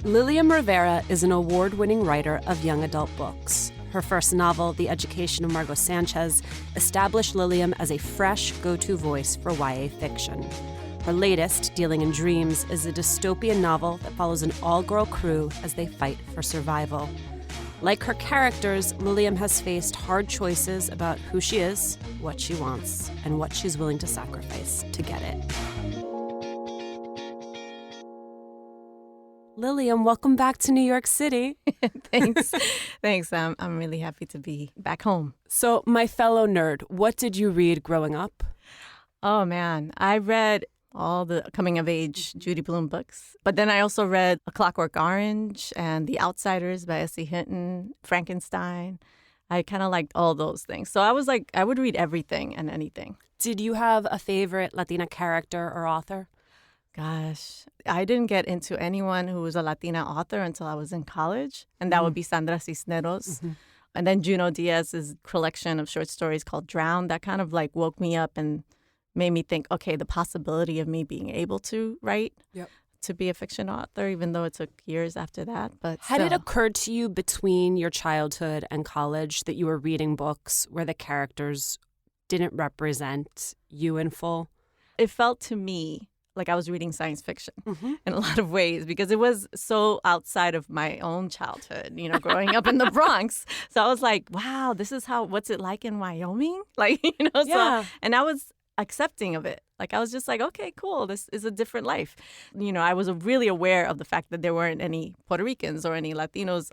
Lilliam Rivera is an award-winning writer of young adult books. Her first novel, The Education of Margo Sanchez, established Lilliam as a fresh go-to voice for YA fiction. Her latest, Dealing in Dreams, is a dystopian novel that follows an all-girl crew as they fight for survival. Like her characters, Lilliam has faced hard choices about who she is, what she wants, and what she's willing to sacrifice to get it. Lilliam, welcome back to New York City. Thanks. I'm really happy to be back home. So, my fellow nerd, what did you read growing up? Oh, man. I read all the coming-of-age Judy Blume books. But then I also read A Clockwork Orange and The Outsiders by S.E. Hinton, Frankenstein. I kind of liked all those things. So I was like, I would read everything and anything. Did you have a favorite Latina character or author? Gosh, I didn't get into anyone who was a Latina author until I was in college, and that would be Sandra Cisneros. Mm-hmm. And then Junot Diaz's collection of short stories called Drown, that kind of like woke me up and made me think, okay, the possibility of me being able to write, to be a fiction author, even though it took years after that. But had it occurred to you between your childhood and college that you were reading books where the characters didn't represent you in full? It felt to me like I was reading science fiction in a lot of ways because it was so outside of my own childhood, you know, growing up in the Bronx. So I was like, wow, this is what's it like in Wyoming? Like, you know, so, and I was accepting of it. Like, I was just like, okay, cool. This is a different life. You know, I was really aware of the fact that there weren't any Puerto Ricans or any Latinos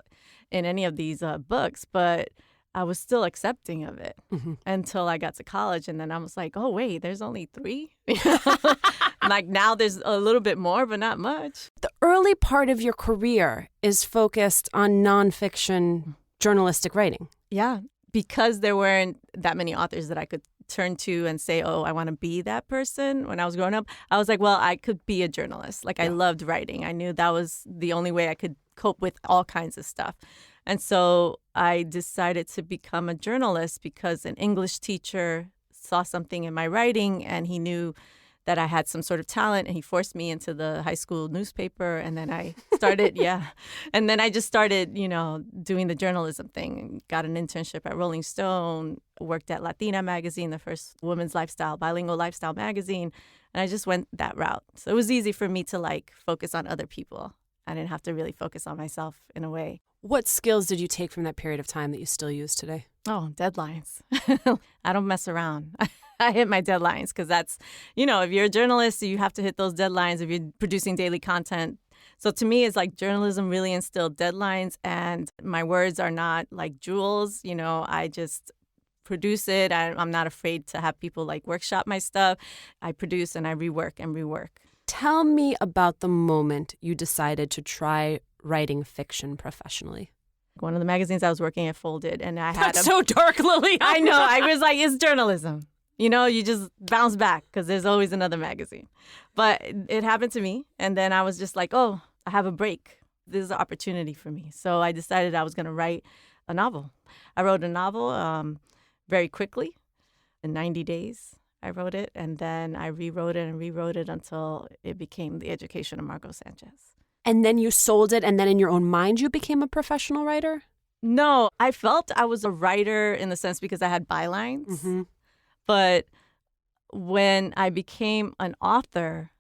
in any of these books, but I was still accepting of it until I got to college. And then I was like, oh, wait, there's only 3? Like now there's a little bit more, but not much. The early part of your career is focused on nonfiction journalistic writing. Yeah, because there weren't that many authors that I could turn to and say, oh, I want to be that person. When I was growing up, I was like, well, I could be a journalist. Like I loved writing. I knew that was the only way I could cope with all kinds of stuff. And so I decided to become a journalist because an English teacher saw something in my writing and he knew that I had some sort of talent, and he forced me into the high school newspaper. And then I started, and then I just started, you know, doing the journalism thing. Got an internship at Rolling Stone, worked at Latina magazine, the first women's lifestyle, bilingual lifestyle magazine. And I just went that route. So it was easy for me to like focus on other people. I didn't have to really focus on myself in a way. What skills did you take from that period of time that you still use today? Oh, deadlines. I don't mess around. I hit my deadlines because that's, you know, if you're a journalist, you have to hit those deadlines if you're producing daily content. So to me, it's like journalism really instilled deadlines, and my words are not like jewels. You know, I just produce it. I'm not afraid to have people like workshop my stuff. I produce and I rework and rework. Tell me about the moment you decided to try writing fiction professionally. One of the magazines I was working at folded, and I had That's so dark, Lily. I know. I was like, it's journalism. You know, you just bounce back because there's always another magazine. But it happened to me. And then I was just like, oh, I have a break. This is an opportunity for me. So I decided I was going to write a novel. I wrote a novel very quickly. In 90 days, I wrote it. And then I rewrote it until it became The Education of Margo Sanchez. And then you sold it, and then in your own mind, you became a professional writer? No, I felt I was a writer in the sense because I had bylines. But when I became an author,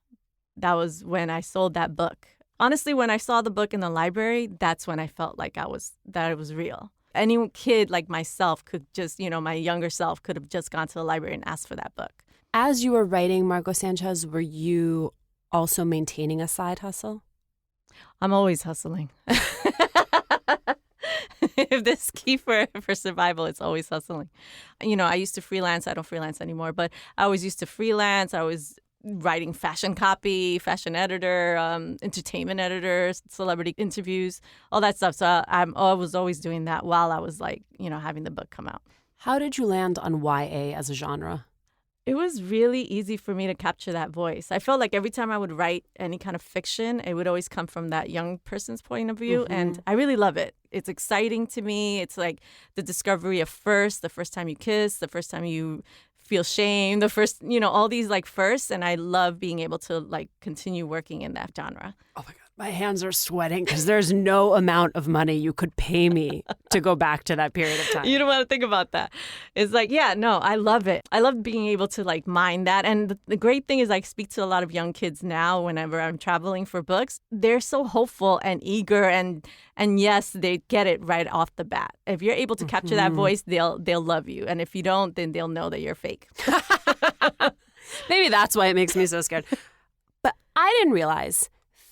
that was when I sold that book. Honestly, when I saw the book in the library, that's when I felt like that it was real. Any kid like myself could just, you know, my younger self could have just gone to the library and asked for that book. As you were writing Margo Sanchez, were you also maintaining a side hustle? I'm always hustling. If there's key for survival, it's always hustling. You know, I used to freelance. I don't freelance anymore, but I always used to freelance. I was writing fashion copy, fashion editor, entertainment editor, celebrity interviews, all that stuff. So I was always doing that while I was like, you know, having the book come out. How did you land on YA as a genre? It was really easy for me to capture that voice. I felt like every time I would write any kind of fiction, it would always come from that young person's point of view. And I really love it. It's exciting to me. It's like the discovery of first, the first time you kiss, the first time you feel shame, the first, you know, all these like firsts. And I love being able to like continue working in that genre. Oh my God. My hands are sweating because there's no amount of money you could pay me to go back to that period of time. You don't want to think about that. It's like, yeah, no, I love it. I love being able to like mine that. And the great thing is I speak to a lot of young kids now whenever I'm traveling for books. They're so hopeful and eager and yes, they get it right off the bat. If you're able to capture that voice, they'll love you. And if you don't, then they'll know that you're fake. Maybe that's why it makes me so scared. But I didn't realize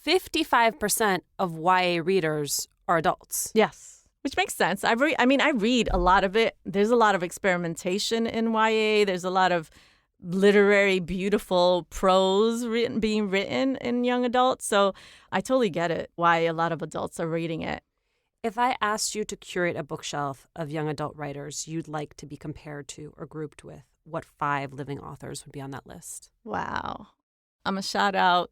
55% of YA readers are adults. Yes, which makes sense. I read a lot of it. There's a lot of experimentation in YA. There's a lot of literary, beautiful prose being written in young adults. So I totally get it, why a lot of adults are reading it. If I asked you to curate a bookshelf of young adult writers you'd like to be compared to or grouped with, what 5 living authors would be on that list? Wow. I'm going to shout out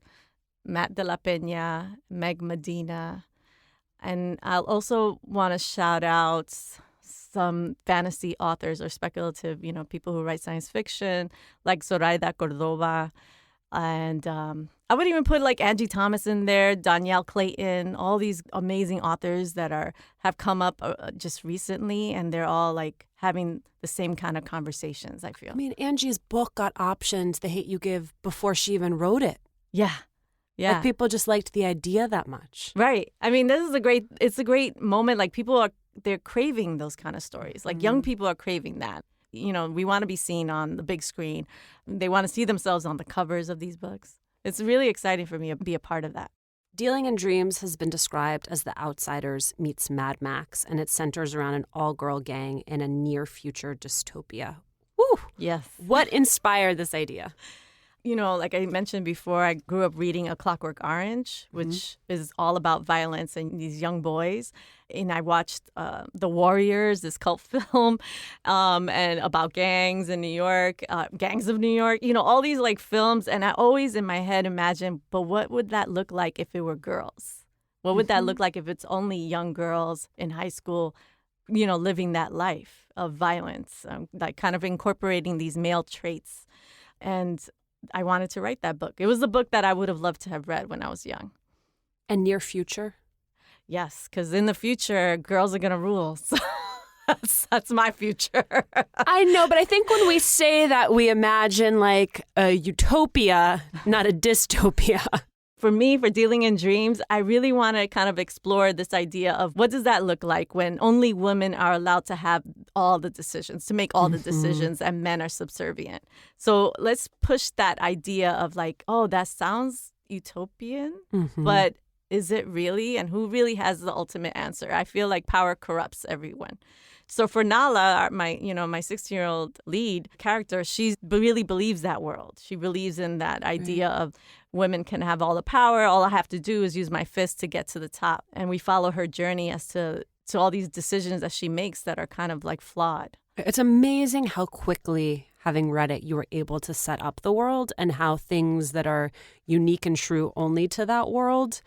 Matt de la Peña, Meg Medina, and I'll also want to shout out some fantasy authors or speculative, people who write science fiction, like Zoraida Cordova. And I would even put like Angie Thomas in there, Danielle Clayton, all these amazing authors that have come up just recently, and they're all like having the same kind of conversations, I feel. I mean, Angie's book got optioned, The Hate U Give, before she even wrote it. Yeah. Yeah. Like people just liked the idea that much. Right. I mean, it's a great moment. Like they're craving those kind of stories. Like young people are craving that. We want to be seen on the big screen. They want to see themselves on the covers of these books. It's really exciting for me to be a part of that. Dealing in Dreams has been described as The Outsiders meets Mad Max, and it centers around an all-girl gang in a near-future dystopia. Woo! Yes. What inspired this idea? Like I mentioned before, I grew up reading A Clockwork Orange, which is all about violence and these young boys. And I watched The Warriors, this cult film, and about gangs in New York, Gangs of New York, all these like films. And I always in my head imagine, but what would that look like if it were girls? What would that look like if it's only young girls in high school, living that life of violence, like kind of incorporating these male traits. And I wanted to write that book. It was the book that I would have loved to have read when I was young. And near future? Yes, because in the future, girls are going to rule. So that's my future. I know, but I think when we say that, we imagine like a utopia, not a dystopia. For me, for Dealing in Dreams, I really want to kind of explore this idea of what does that look like when only women are allowed to have all the decisions, to make all the decisions, and men are subservient. So let's push that idea of like, oh, that sounds utopian, but is it really? And who really has the ultimate answer? I feel like power corrupts everyone. So for Nala, my 16-year-old lead character, she really believes that world. She believes in that idea of women can have all the power. All I have to do is use my fist to get to the top. And we follow her journey as to all these decisions that she makes that are kind of like flawed. It's amazing how quickly, having read it, you were able to set up the world and how things that are unique and true only to that world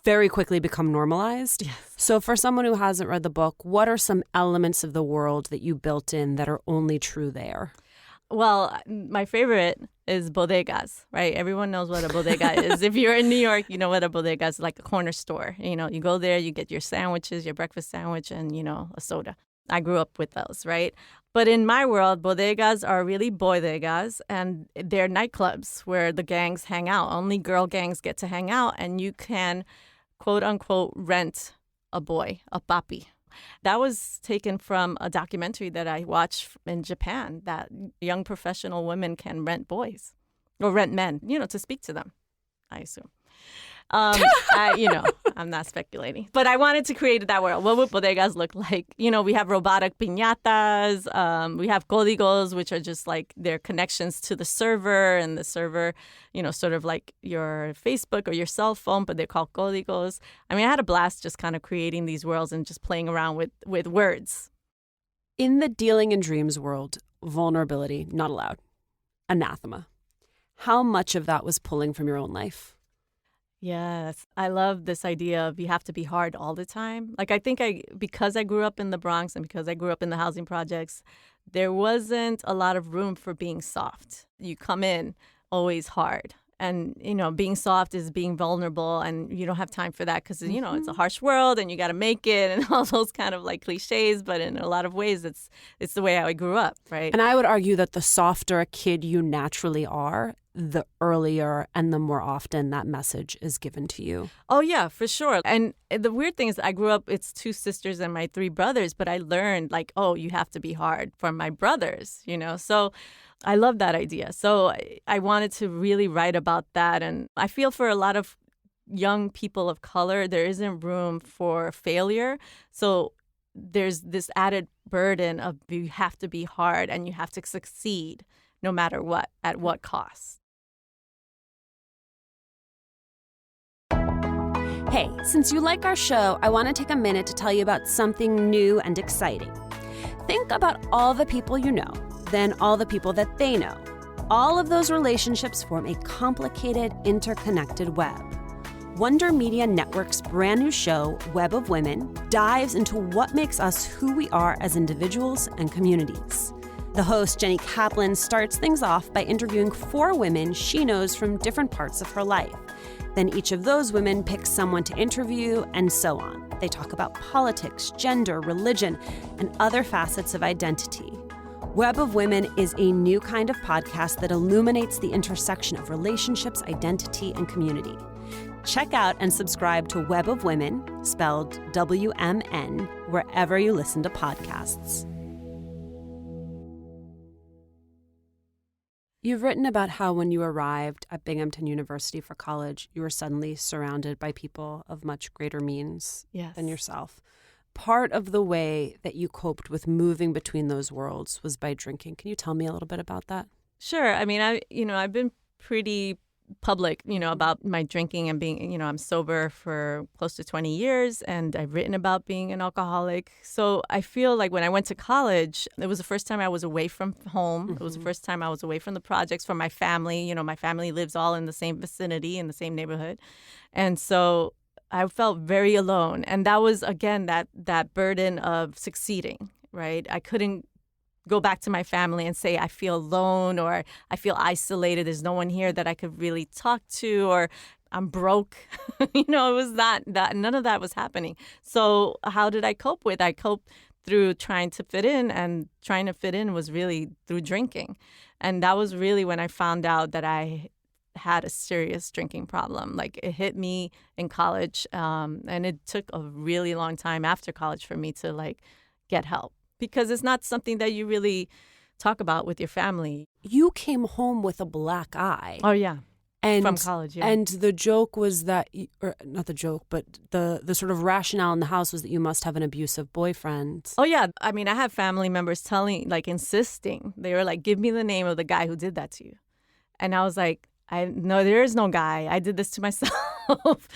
very quickly become normalized. Yes. So for someone who hasn't read the book, what are some elements of the world that you built in that are only true there? Well, my favorite is bodegas, right? Everyone knows what a bodega is. If you're in New York, you know what a bodega is, like a corner store. You go there, you get your sandwiches, your breakfast sandwich, and, a soda. I grew up with those, right? But in my world, bodegas are really bodegas, and they're nightclubs where the gangs hang out. Only girl gangs get to hang out, and you can, quote unquote, rent a boy, a papi. That was taken from a documentary that I watched in Japan, that young professional women can rent boys or rent men, to speak to them, I assume. I'm not speculating. But I wanted to create that world. What would bodegas look like? We have robotic piñatas. We have códigos, which are just like their connections to the server. And the server, sort of like your Facebook or your cell phone, but they're called códigos. I mean, I had a blast just kind of creating these worlds and just playing around with words. In the Dealing in Dreams world, vulnerability, not allowed. Anathema. How much of that was pulling from your own life? Yes, I love this idea of you have to be hard all the time. Like, I think because I grew up in the Bronx and because I grew up in the housing projects, there wasn't a lot of room for being soft. You come in always hard. And, being soft is being vulnerable, and you don't have time for that because, it's a harsh world and you got to make it and all those kind of like cliches. But in a lot of ways, it's the way I grew up, right? And I would argue that the softer a kid you naturally are, the earlier and the more often that message is given to you. Oh, yeah, for sure. And the weird thing is I grew up, it's 2 sisters and my 3 brothers, but I learned like, oh, you have to be hard for my brothers, So I love that idea. So I wanted to really write about that. And I feel for a lot of young people of color, there isn't room for failure. So there's this added burden of you have to be hard and you have to succeed no matter what, at what cost. Hey, since you like our show, I want to take a minute to tell you about something new and exciting. Think about all the people you know, then all the people that they know. All of those relationships form a complicated, interconnected web. Wonder Media Network's brand new show, Web of Women, dives into what makes us who we are as individuals and communities. The host, Jenny Kaplan, starts things off by interviewing 4 women she knows from different parts of her life. Then each of those women picks someone to interview, and so on. They talk about politics, gender, religion, and other facets of identity. Web of Women is a new kind of podcast that illuminates the intersection of relationships, identity, and community. Check out and subscribe to Web of Women, spelled WMN, wherever you listen to podcasts. You've written about how when you arrived at Binghamton University for college, you were suddenly surrounded by people of much greater means than yourself. Part of the way that you coped with moving between those worlds was by drinking. Can you tell me a little bit about that? Sure. I mean, I've been pretty public, about my drinking and being, I'm sober for close to 20 years and I've written about being an alcoholic. So I feel like when I went to college, it was the first time I was away from home. Mm-hmm. It was the first time I was away from the projects, from my family. My family lives all in the same vicinity, in the same neighborhood. And so I felt very alone. And that was, again, that burden of succeeding, right? I couldn't go back to my family and say I feel alone or I feel isolated. There's no one here that I could really talk to, or I'm broke. It was that none of that was happening. So how did I cope with? I coped through trying to fit in, and trying to fit in was really through drinking. And that was really when I found out that I had a serious drinking problem. Like, it hit me in college, and it took a really long time after college for me to get help, because it's not something that you really talk about with your family. You came home with a black eye. Oh, yeah. From college, yeah. And the joke was that, or not the joke, but the sort of rationale in the house was that you must have an abusive boyfriend. Oh, yeah. I mean, I have family members insisting. They were like, give me the name of the guy who did that to you. And I was like, no, there is no guy. I did this to myself.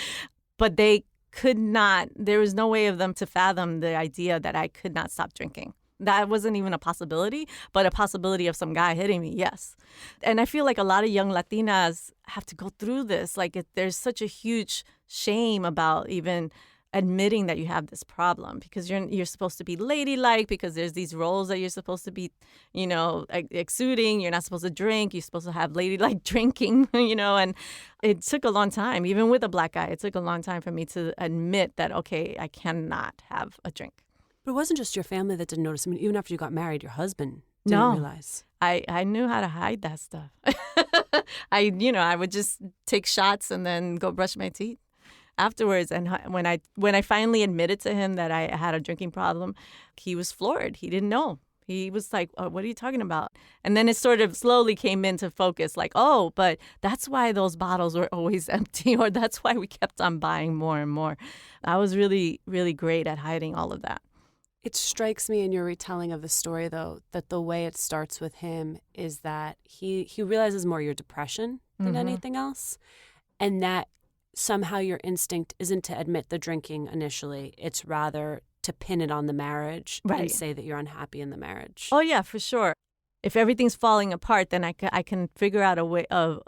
But they could not, there was no way of them to fathom the idea that I could not stop drinking. That wasn't even a possibility, but a possibility of some guy hitting me, yes. And I feel like a lot of young Latinas have to go through this. There's such a huge shame about even admitting that you have this problem, because you're supposed to be ladylike, because there's these roles that you're supposed to be, exuding. You're not supposed to drink. You're supposed to have ladylike drinking, and it took a long time. Even with a black guy, it took a long time for me to admit that, okay, I cannot have a drink. But it wasn't just your family that didn't notice. I mean, even after you got married, your husband didn't realize. I knew how to hide that stuff. I would just take shots and then go brush my teeth afterwards. And when I finally admitted to him that I had a drinking problem, he was floored. He didn't know. He was like, oh, what are you talking about? And then it sort of slowly came into focus, like, oh, but that's why those bottles were always empty, or that's why we kept on buying more and more. I was really, really great at hiding all of that. It strikes me in your retelling of the story, though, that the way it starts with him is that he realizes more your depression than anything else, and that somehow your instinct isn't to admit the drinking initially. It's rather to pin it on the marriage and say that you're unhappy in the marriage. Oh, yeah, for sure. If everything's falling apart, then I can figure out a way of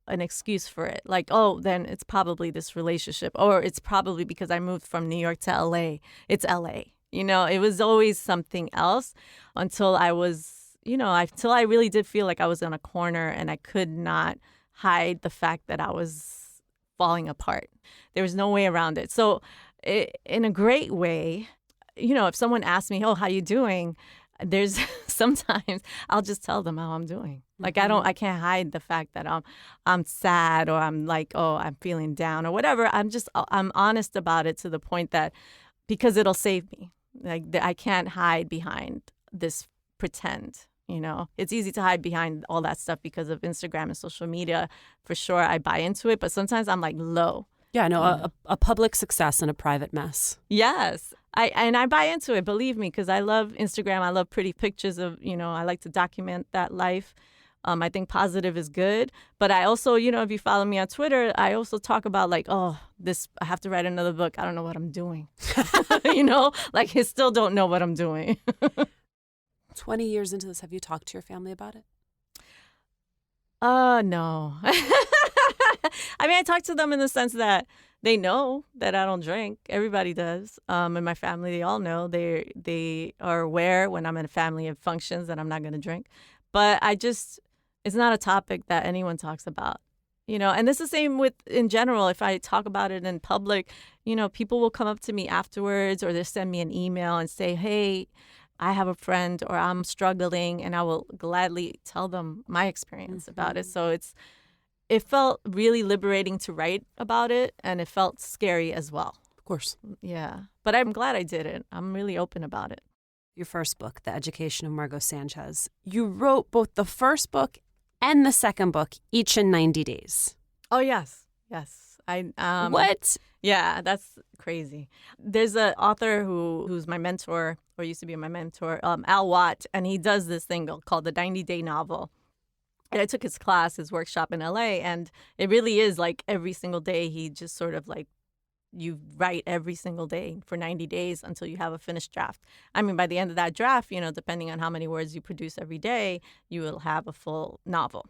an excuse for it. Like, oh, then it's probably this relationship, or it's probably because I moved from New York to L.A. It's L.A. It was always something else until I was, until I really did feel like I was in a corner and I could not hide the fact that I was falling apart. There was no way around it. So in a great way, if someone asks me, oh, how you doing? There's sometimes I'll just tell them how I'm doing. Like I can't hide the fact that I'm sad, or I'm like, oh, I'm feeling down or whatever. I'm honest about it to the point that, because it'll save me. Like I can't hide behind this pretend. It's easy to hide behind all that stuff because of Instagram and social media. For sure, I buy into it, but sometimes I'm like low. Yeah, no, a public success and a private mess. Yes. I buy into it, believe me, because I love Instagram. I love pretty pictures of, I like to document that life. I think positive is good. But I also, if you follow me on Twitter, I also talk about like, I have to write another book. I don't know what I'm doing. Like I still don't know what I'm doing. 20 years into this, have you talked to your family about it? No. I mean, I talk to them in the sense that they know that I don't drink. Everybody does. In my family, they all know. They are aware when I'm in a family of functions that I'm not going to drink. But it's not a topic that anyone talks about. And this is the same in general. If I talk about it in public, people will come up to me afterwards, or they'll send me an email and say, hey, I have a friend, or I'm struggling, and I will gladly tell them my experience about it. So it felt really liberating to write about it, and it felt scary as well. Of course. Yeah. But I'm glad I did it. I'm really open about it. Your first book, The Education of Margo Sanchez, you wrote both the first book and the second book, each in 90 days. Oh, yes. Yes. What? Yeah, that's crazy. There's an author who's my mentor, or used to be my mentor, Al Watt, and he does this thing called the 90-day novel. And I took his class, his workshop in LA, and it really is like every single day he just sort of like, you write every single day for 90 days until you have a finished draft. I mean, by the end of that draft, depending on how many words you produce every day, you will have a full novel.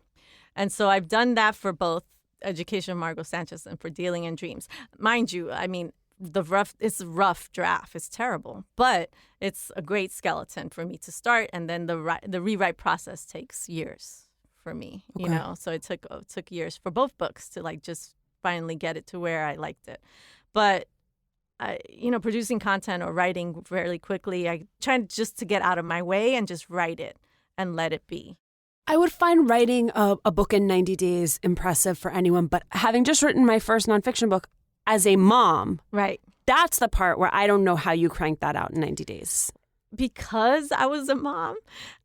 And so I've done that for both Education of Margo Sanchez and for Dealing in Dreams. Mind you, I mean, it's a rough draft. It's terrible, but it's a great skeleton for me to start. And then the rewrite process takes years for me, Okay. So it took years for both books to like just finally get it to where I liked it. But producing content or writing fairly quickly, I try just to get out of my way and just write it and let it be. I would find writing a book in 90 days impressive for anyone, but having just written my first nonfiction book as a mom, Right. That's the part where I don't know how you crank that out in 90 days. Because I was a mom,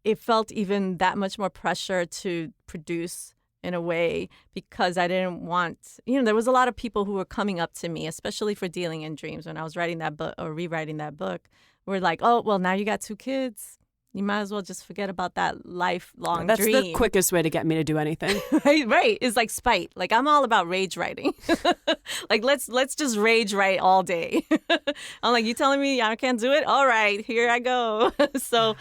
it felt even that much more pressure to produce in a way, because I didn't want, there was a lot of people who were coming up to me, especially for Dealing in Dreams, when I was writing that book or rewriting that book, were like, oh, well, now you got 2 kids. You might as well just forget about that lifelong That's dream. the quickest way to get me to do anything. Right. It's like spite. Like I'm all about rage writing. Like let's just rage write all day. I'm like, you telling me I can't do it? All right, here I go. So,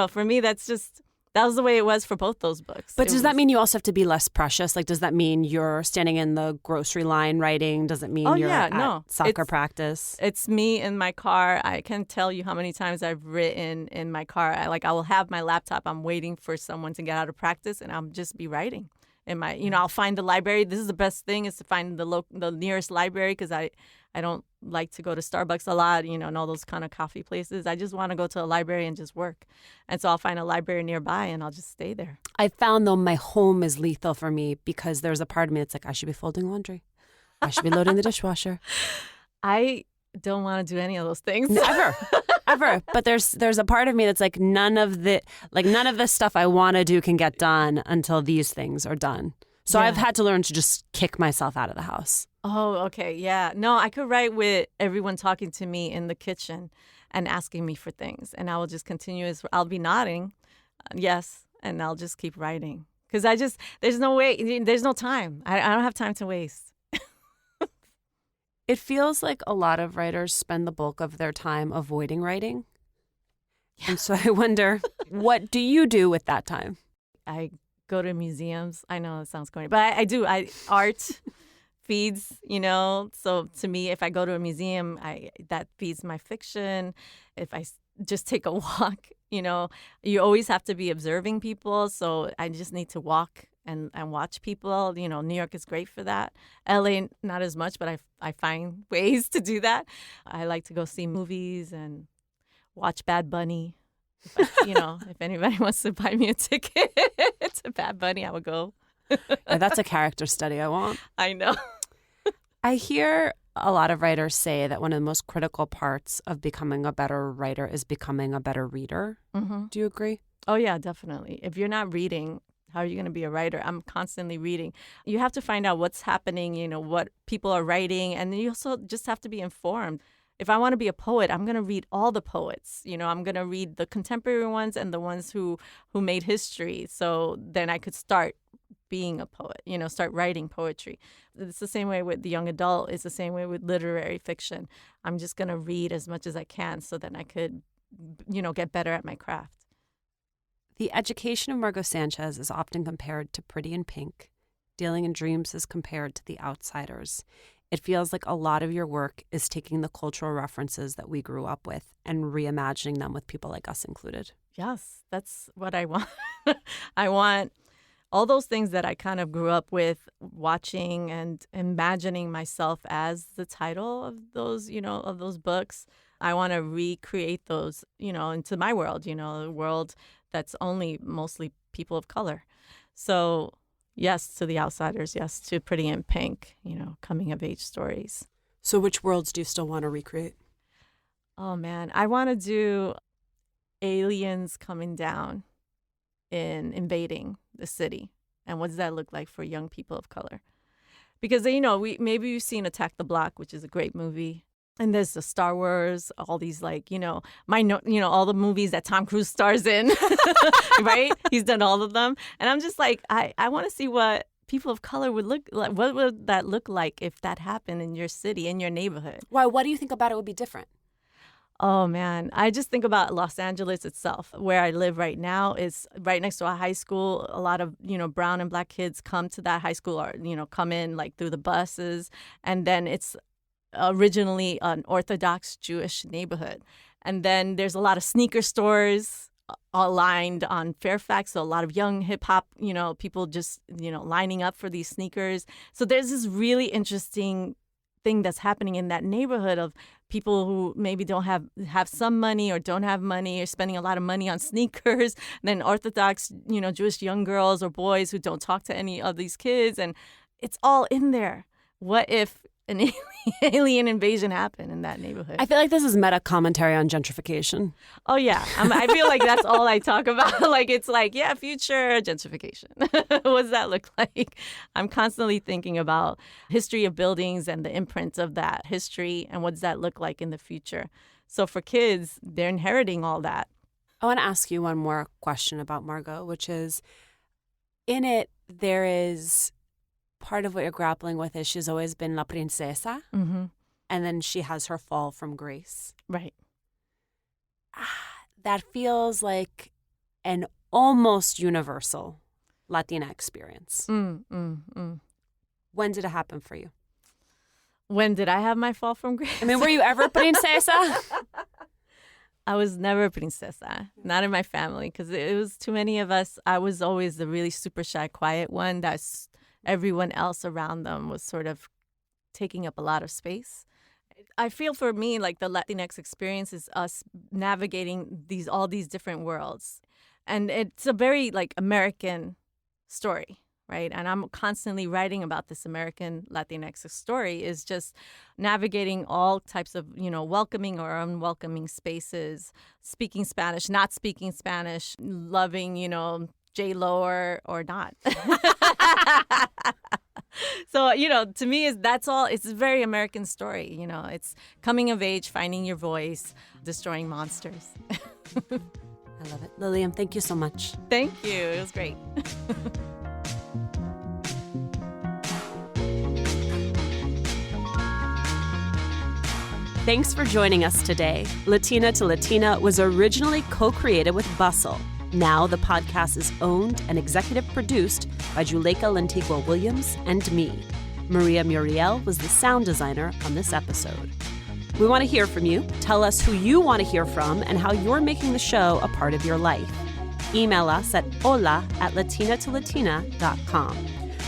for me, that was the way it was for both those books. But does that mean you also have to be less precious? Like, does that mean you're standing in the grocery line writing? Does it mean you're at soccer practice? It's me in my car. I can tell you how many times I've written in my car. I will have my laptop. I'm waiting for someone to get out of practice, and I'll just be writing. I'll find the library. This is the best thing, is to find the nearest library, because I don't like to go to Starbucks a lot, and all those kind of coffee places. I just want to go to a library and just work. And so I'll find a library nearby and I'll just stay there. I found, though, my home is lethal for me, because there's a part of me that's like, I should be folding laundry. I should be loading the dishwasher. I don't want to do any of those things. Ever. But there's a part of me that's like, none of the stuff I want to do can get done until these things are done. So I've had to learn to just kick myself out of the house. Oh, okay. Yeah. No, I could write with everyone talking to me in the kitchen and asking me for things. And I will just continue. I'll be nodding, yes, and I'll just keep writing. Because there's no way, there's no time. I don't have time to waste. It feels like a lot of writers spend the bulk of their time avoiding writing. Yeah. And so I wonder, what do you do with that time? I go to museums. I know it sounds corny, but I do. Art feeds, So to me, if I go to a museum, that feeds my fiction. If I just take a walk, you always have to be observing people. So I just need to walk and watch people. New York is great for that. LA, not as much, but I find ways to do that. I like to go see movies and watch Bad Bunny. If anybody wants to buy me a ticket to Bad Bunny, I would go. Yeah, that's a character study I want. I know. I hear a lot of writers say that one of the most critical parts of becoming a better writer is becoming a better reader. Mm-hmm. Do you agree? Oh, yeah, definitely. If you're not reading, how are you going to be a writer? I'm constantly reading. You have to find out what's happening, what people are writing, and then you also just have to be informed. If I want to be a poet, I'm going to read all the poets. I'm going to read the contemporary ones and the ones who made history. So then I could start being a poet, start writing poetry. It's the same way with the young adult. It's the same way with literary fiction. I'm just going to read as much as I can so that I could, get better at my craft. The education of Margo Sanchez is often compared to Pretty in Pink. Dealing in Dreams is compared to The Outsiders. It feels like a lot of your work is taking the cultural references that we grew up with and reimagining them with people like us included. Yes, that's what I want. I want all those things that I kind of grew up with, watching and imagining myself as the title of those, of those books. I want to recreate those, into my world, a world that's only mostly people of color. So yes to The Outsiders, yes to Pretty in Pink, coming of age stories. So which worlds do you still want to recreate? Oh, man, I want to do aliens coming down and invading the city. And what does that look like for young people of color? Because, maybe you've seen Attack the Block, which is a great movie. And there's the Star Wars, all these all the movies that Tom Cruise stars in, right? He's done all of them. And I'm just like, I want to see what people of color would look like. What would that look like if that happened in your city, in your neighborhood? Why? What do you think about it would be different? Oh, man. I just think about Los Angeles itself. Where I live right now is right next to a high school. A lot of, brown and black kids come to that high school or, come in like through the buses. And then it's originally an Orthodox Jewish neighborhood. And then there's a lot of sneaker stores aligned on Fairfax. So a lot of young hip hop, people just, lining up for these sneakers. So there's this really interesting thing that's happening in that neighborhood of people who maybe don't have some money or don't have money or spending a lot of money on sneakers. And then Orthodox, Jewish young girls or boys who don't talk to any of these kids. And it's all in there. What if an alien invasion happened in that neighborhood? I feel like this is meta commentary on gentrification. Oh, yeah. I feel like that's all I talk about. Like, it's like, yeah, future gentrification. What does that look like? I'm constantly thinking about history of buildings and the imprint of that history and what does that look like in the future. So for kids, they're inheriting all that. I want to ask you one more question about Margo, which is, in it, there is part of what you're grappling with is she's always been la princesa, mm-hmm. and then she has her fall from grace. Right. That feels like an almost universal Latina experience. When did it happen for you? When did I have my fall from grace? I mean, were you ever princesa? I was never a princesa, not in my family, because it was too many of us. I was always the really super shy, quiet one that's everyone else around them was sort of taking up a lot of space. I feel for me like the Latinx experience is us navigating all these different worlds. And it's a very like American story, right? And I'm constantly writing about this American Latinx story is just navigating all types of, welcoming or unwelcoming spaces, speaking Spanish, not speaking Spanish, loving, J-Lo or not. So, to me, that's all. It's a very American story. It's coming of age, finding your voice, destroying monsters. I love it. Lilliam, thank you so much. Thank you. It was great. Thanks for joining us today. Latina to Latina was originally co-created with Bustle. Now the podcast is owned and executive produced by Juleka Lantigua Williams and me. Maria Muriel was the sound designer on this episode. We want to hear from you. Tell us who you want to hear from and how you're making the show a part of your life. Email us at hola@latinatolatina.com.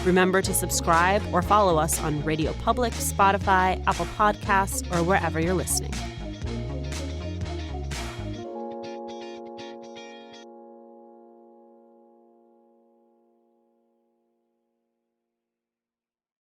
Remember to subscribe or follow us on Radio Public, Spotify, Apple Podcasts, or wherever you're listening.